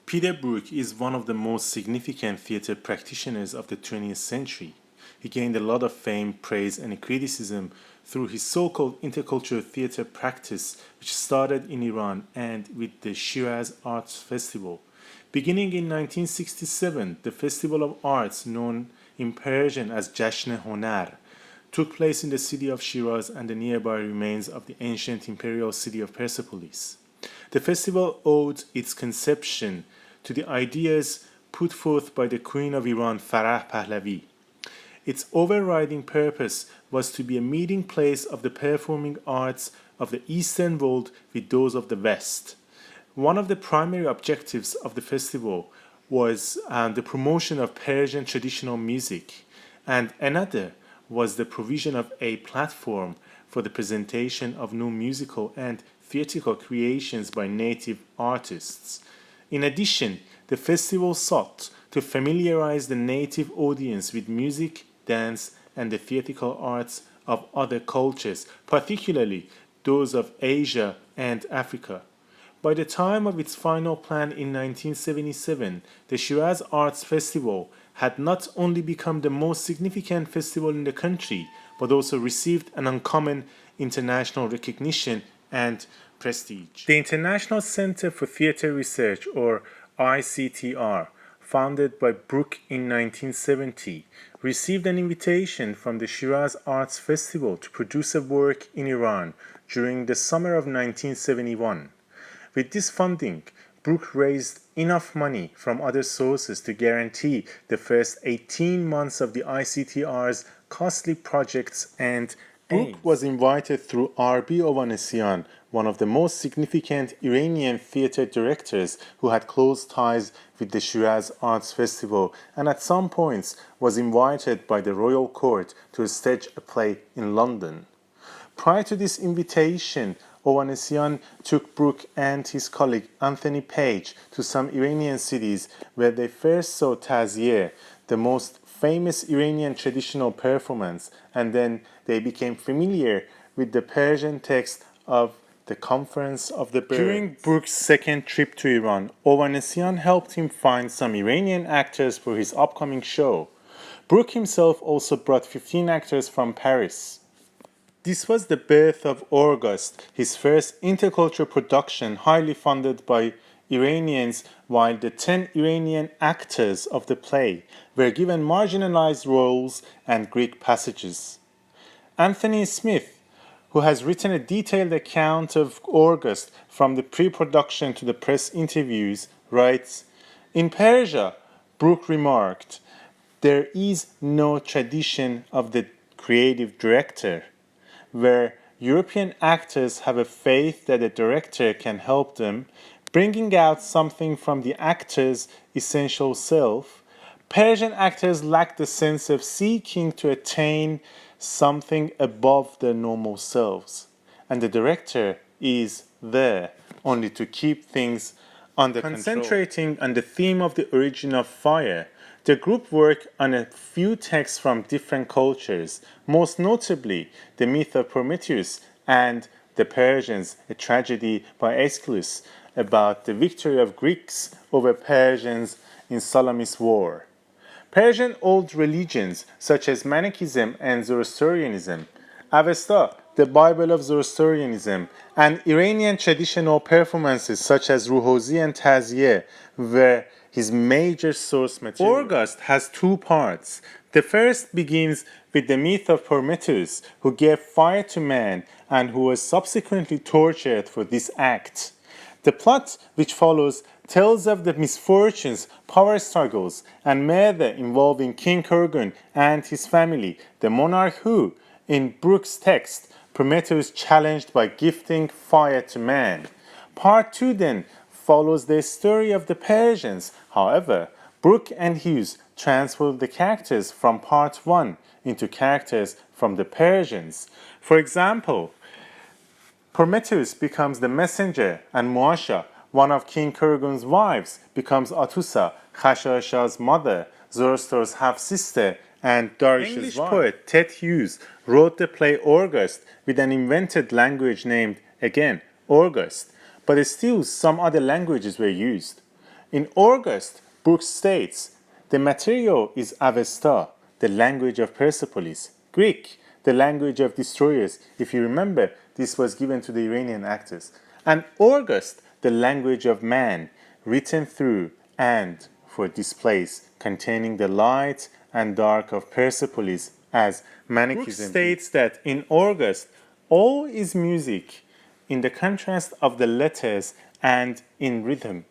Peter Brook is one of the most significant theater practitioners of the 20th century. He gained a lot of fame, praise, and criticism through his so-called intercultural theater practice, which started in Iran and with the Shiraz Arts Festival. Beginning in 1967, the Festival of Arts, known in Persian as Jashn Honar, took place in the city of Shiraz and the nearby remains of the ancient imperial city of Persepolis. The festival owed its conception to the ideas put forth by the Queen of Iran, Farah Pahlavi. Its overriding purpose was to be a meeting place of the performing arts of the Eastern world with those of the West. One of the primary objectives of the festival was the promotion of Persian traditional music, and another was the provision of a platform for the presentation of new musical and theatrical creations by native artists. In addition, the festival sought to familiarize the native audience with music, dance, and the theatrical arts of other cultures, particularly those of Asia and Africa. By the time of its final plan in 1977, the Shiraz Arts Festival had not only become the most significant festival in the country, but also received an uncommon international recognition and prestige. The International Center for Theater Research, or ICTR, founded by Brook in 1970, received an invitation from the Shiraz Arts Festival to produce a work in Iran during the summer of 1971. With this funding, Brook raised enough money from other sources to guarantee the first 18 months of the ICTR's costly projects and Brook was invited through R.B. Ovanesyan, one of the most significant Iranian theater directors who had close ties with the Shiraz Arts Festival, and at some points was invited by the royal court to stage a play in London. Prior to this invitation, Ovanesyan took Brook and his colleague Anthony Page to some Iranian cities where they first saw Tazieh, the most famous Iranian traditional performance, and then they became familiar with the Persian text of the Conference of the Birds. During Brook's second trip to Iran, Ovanesyan helped him find some Iranian actors for his upcoming show. Brook himself also brought 15 actors from Paris. This was the birth of Orghast, his first intercultural production highly funded by Iranians, while the 10 Iranian actors of the play were given marginalized roles and Greek passages. Anthony Smith, who has written a detailed account of Orghast from the pre-production to the press interviews, writes, "In Persia," Brook remarked, "there is no tradition of the creative director, where European actors have a faith that a director can help them, bringing out something from the actor's essential self. Persian actors lack the sense of seeking to attain something above their normal selves, and the director is there only to keep things under control." Concentrating on the theme of the origin of fire, the group worked on a few texts from different cultures, most notably the myth of Prometheus and the Persians, a tragedy by Aeschylus about the victory of Greeks over Persians in Salamis War. Persian old religions such as Manichaeism and Zoroastrianism, Avesta, the Bible of Zoroastrianism, and Iranian traditional performances such as Ruhozi and Tazieh were his major source material. Orghast has two parts. The first begins with the myth of Prometheus, who gave fire to man and who was subsequently tortured for this act. The plot which follows tells of the misfortunes, power struggles, and murder involving King Kurgan and his family, the monarch who, in Brook's text, Prometheus challenged by gifting fire to man. Part 2 then follows the story of the Persians. However, Brook and Hughes transferred the characters from Part 1 into characters from the Persians. For example, Prometheus becomes the messenger, and Muasha, one of King Kurgan's wives, becomes Atusa, Khashash's mother, Zoroaster's half-sister, and Darish's English wife. Poet Ted Hughes wrote the play Orghast with an invented language named, again, Orghast, but still some other languages were used. In Orghast, Brook states, the material is Avesta, the language of Persepolis, Greek, the language of destroyers. If you remember, this was given to the Iranian actors. And Orghast, the language of man, written through and for this place, containing the light and dark of Persepolis as Manichaeism. Brook states that in Orghast, all is music, in the contrast of the letters and in rhythm.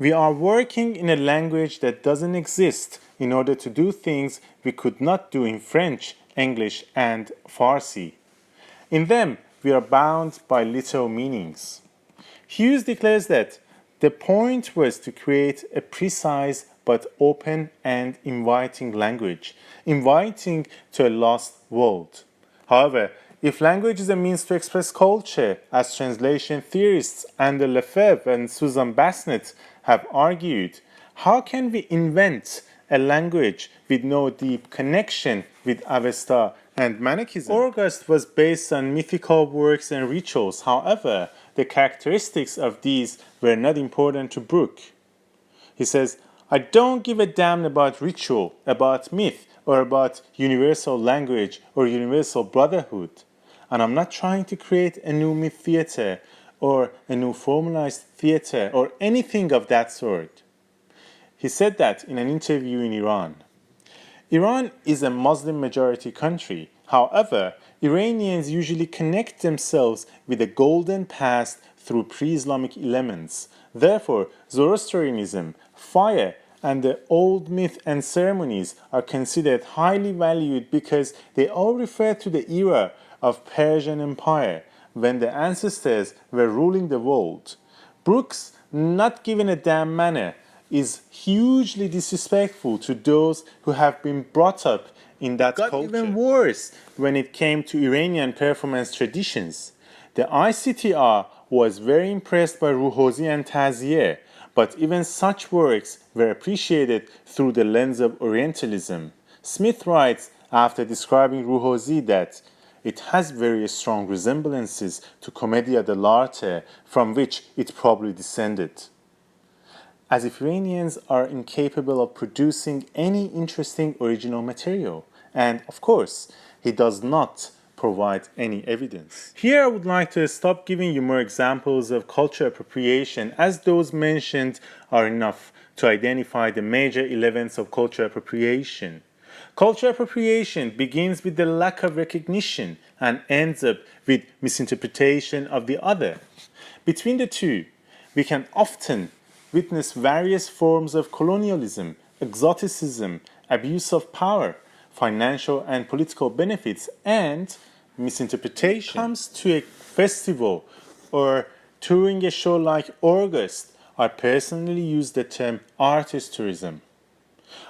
We are working in a language that doesn't exist in order to do things we could not do in French, English, and Farsi. In them, we are bound by literal meanings. Hughes declares that the point was to create a precise but open and inviting language, inviting to a lost world. However, if language is a means to express culture, as translation theorists André Lefebvre and Susan Bassnett have argued, how can we invent a language with no deep connection with Avesta and Manichaeism? Orghast was based on mythical works and rituals. However, the characteristics of these were not important to Brook. He says, I don't give a damn about ritual, about myth, or about universal language or universal brotherhood. And I'm not trying to create a new myth theater or a new formalized theater or anything of that sort. He said that in an interview in Iran. Iran is a Muslim majority country. However, Iranians usually connect themselves with a golden past through pre-Islamic elements. Therefore, Zoroastrianism, fire, and the old myth and ceremonies are considered highly valued because they all refer to the era of Persian Empire, when the ancestors were ruling the world. Brook's not giving a damn manner is hugely disrespectful to those who have been brought up in that culture. Even worse when it came to Iranian performance traditions. The ICTR was very impressed by Ruhozi and Tazieh, but even such works were appreciated through the lens of Orientalism. Smith writes, after describing Ruhozi, that it has very strong resemblances to Commedia dell'arte, from which it probably descended. As if Iranians are incapable of producing any interesting original material. And of course, he does not provide any evidence. Here I would like to stop giving you more examples of culture appropriation, as those mentioned are enough to identify the major elements of culture appropriation. Culture appropriation begins with the lack of recognition and ends up with misinterpretation of the other. Between the two, we can often witness various forms of colonialism, exoticism, abuse of power, financial and political benefits, and misinterpretation. When it comes to a festival or touring a show like Orghast, I personally use the term Artistourism.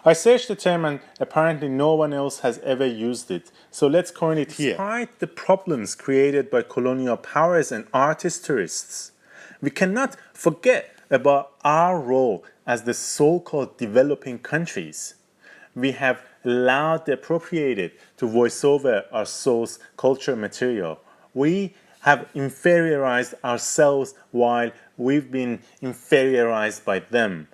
I searched the term and apparently no one else has ever used it, so let's coin it here. Despite the problems created by colonial powers and artist tourists, we cannot forget about our role as the so-called developing countries. We have allowed the appropriated to voice over our source culture material. We have inferiorized ourselves while we've been inferiorized by them.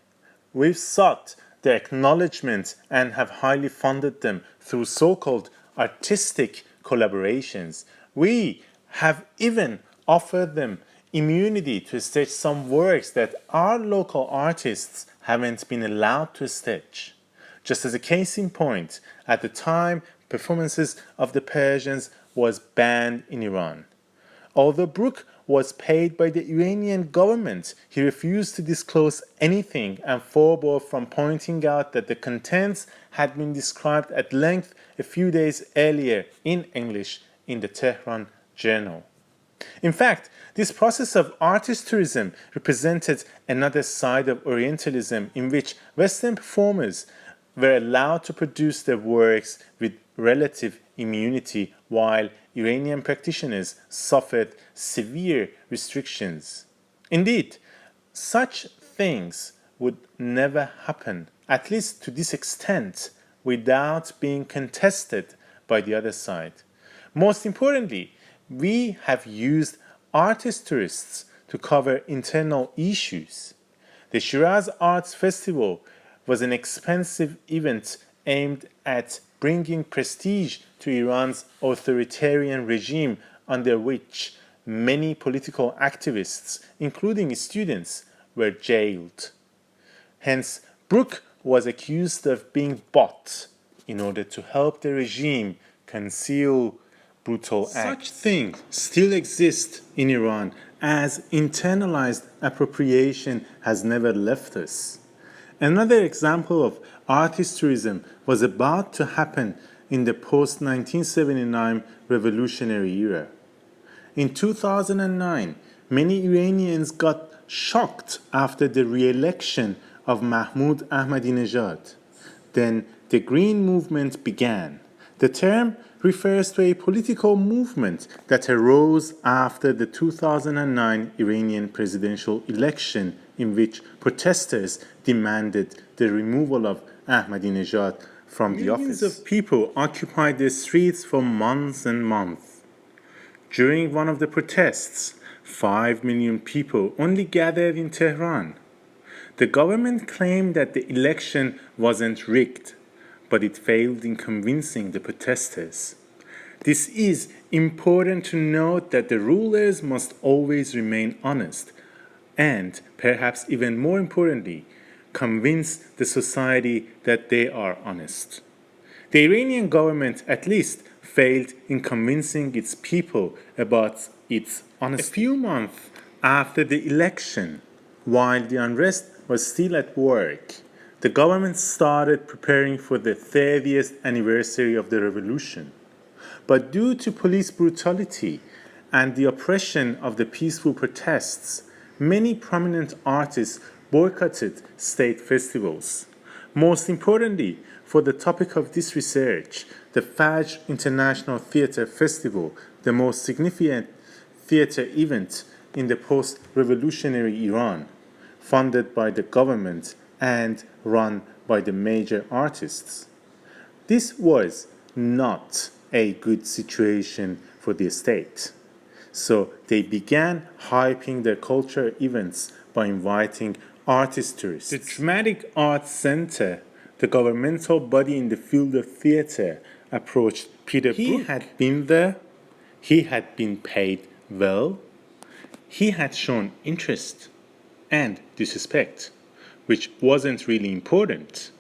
We've sought their acknowledgement and have highly funded them through so-called artistic collaborations. We have even offered them immunity to stage some works that our local artists haven't been allowed to stage. Just as a case in point, at the time, performances of the Persians was banned in Iran. Although Brook was paid by the Iranian government, he refused to disclose anything and forbore from pointing out that the contents had been described at length a few days earlier in English in the Tehran Journal. In fact, this process of artist tourism represented another side of Orientalism in which Western performers were allowed to produce their works with relative immunity while Iranian practitioners suffered severe restrictions. Indeed, such things would never happen, at least to this extent, without being contested by the other side. Most importantly, we have used artist tourists to cover internal issues. The The Shiraz Arts Festival was an expensive event aimed at bringing prestige to Iran's authoritarian regime, under which many political activists, including students, were jailed. Hence, Brook was accused of being bought in order to help the regime conceal brutal acts. Such things still exist in Iran, as internalized appropriation has never left us. Another example of Artistourism was about to happen in the post 1979 revolutionary era. In 2009, many Iranians got shocked after the re-election of Mahmoud Ahmadinejad. Then the Green Movement began. The term refers to a political movement that arose after the 2009 Iranian presidential election, in which protesters demanded the removal of Ahmadinejad from the office. Millions of people occupied the streets for months and months. During one of the protests, 5 million people only gathered in Tehran. The government claimed that the election wasn't rigged, but it failed in convincing the protesters. This is important to note, that the rulers must always remain honest and, perhaps even more importantly, convince the society that they are honest. The Iranian government at least failed in convincing its people about its honesty. A few months after the election, while the unrest was still at work, the government started preparing for the 30th anniversary of the revolution. But due to police brutality and the oppression of the peaceful protests, many prominent artists boycotted state festivals. Most importantly, for the topic of this research, the Fajr International Theatre Festival, the most significant theatre event in the post-revolutionary Iran, funded by the government and run by the major artists. This was not a good situation for the state. So they began hyping their cultural events by inviting artist tourists. The Dramatic Arts Center, the governmental body in the field of theater, approached Peter Brook. He had been there, he had been paid well, he had shown interest and disrespect, which wasn't really important.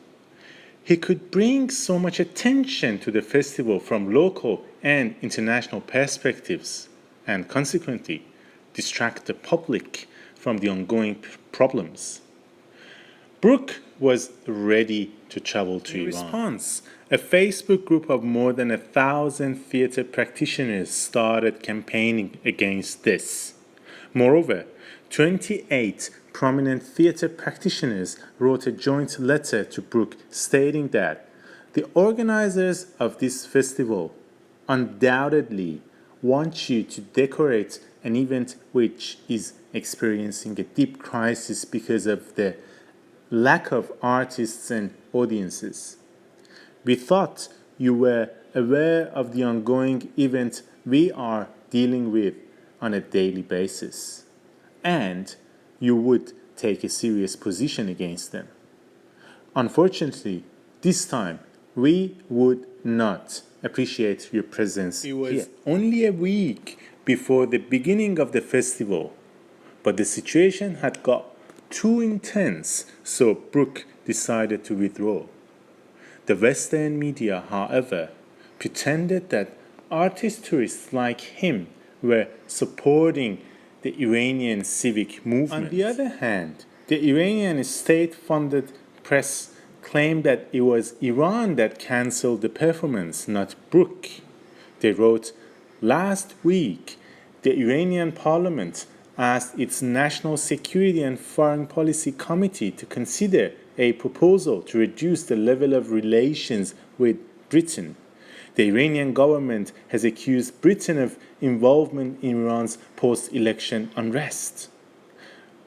He could bring so much attention to the festival from local and international perspectives, and consequently distract the public from the ongoing problems. Brook was ready to travel to Iran. In response, a Facebook group of more than 1,000 theater practitioners started campaigning against this. Moreover, 28 prominent theater practitioners wrote a joint letter to Brook stating that the organizers of this festival undoubtedly want you to decorate an event which is experiencing a deep crisis because of the lack of artists and audiences. We thought you were aware of the ongoing event we are dealing with on a daily basis, and you would take a serious position against them. Unfortunately, this time we would not appreciate your presence here. It was only a week before the beginning of the festival, but the situation had got too intense, so Brook decided to withdraw. The Western media, however, pretended that artist tourists like him were supporting the Iranian civic movement. On the other hand, the Iranian state-funded press claimed that it was Iran that cancelled the performance, not Brook. They wrote, "Last week, the Iranian parliament asked its National Security and Foreign Policy Committee to consider a proposal to reduce the level of relations with Britain. The Iranian government has accused Britain of involvement in Iran's post-election unrest.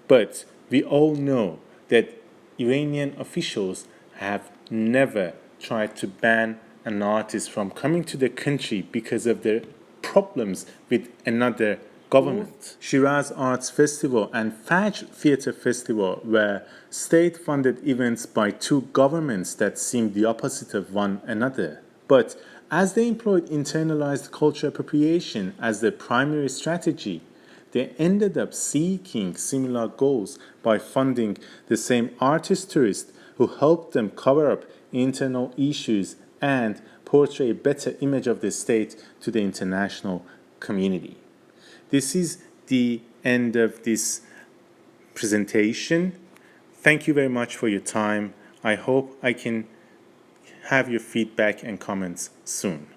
But we all know that Iranian officials have never tried to ban an artist from coming to the country because of their problems with another government. Shiraz Arts Festival and Fajr Theatre Festival were state-funded events by two governments that seemed the opposite of one another. But as they employed internalized cultural appropriation as their primary strategy, they ended up seeking similar goals by funding the same artist tourists who helped them cover up internal issues and portray a better image of the state to the international community. This is the end of this presentation. Thank you very much for your time. I hope I can have your feedback and comments soon.